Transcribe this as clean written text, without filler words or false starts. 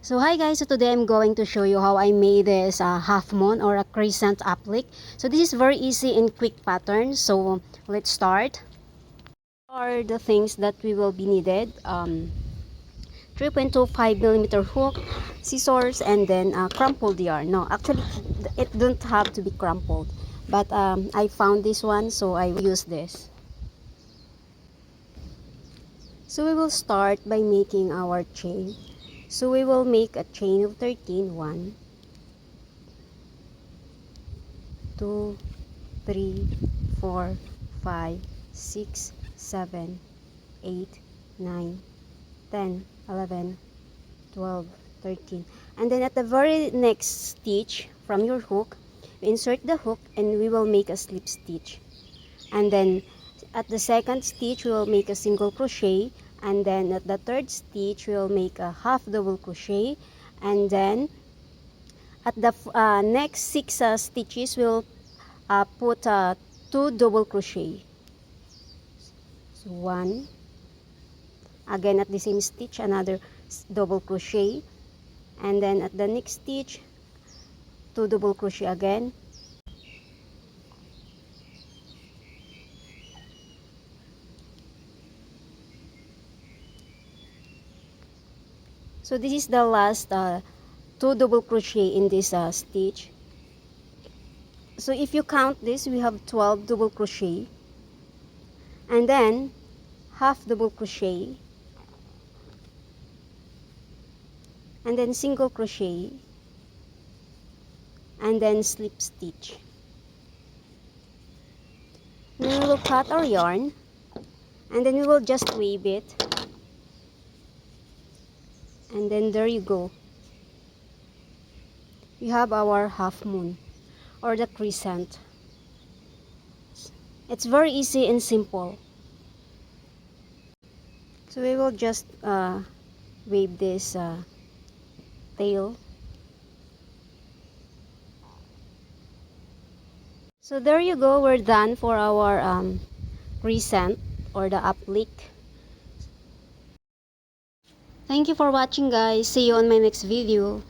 So hi guys, so today I'm going to show you how I made this half moon or a crescent applique. So this is very easy and quick pattern. So let's start. Are the things that we will be needed. 3.25mm hook, scissors, and then crumpled yarn. No, actually it don't have to be crumpled, but I found this one, so I use this. So we will start by making our chain. So we will make a chain of 13. 1, 2, 3, 4, 5, 6, 7, 8, 9, 10, 11, 12, 13. And then at the very next stitch from your hook, we insert the hook and we will make a slip stitch. And then at the second stitch, we will make a single crochet. And then at the third stitch, we will make a half double crochet. And then at the next 6 stitches, we'll put 2 double crochet. So 1, again at the same stitch, another double crochet, and then at the next stitch 2 double crochet again, so this is the last 2 double crochet in this stitch. So if you count this, we have 12 double crochet, and then half double crochet, and then single crochet, and then slip stitch. Then we will cut our yarn, and then we will just wave it, and then there you go. We have our half moon or the crescent. It's very easy and simple. So we will just wave this tail. So there you go, we're done for our crescent or the applique. Thank you for watching guys. See you on my next video.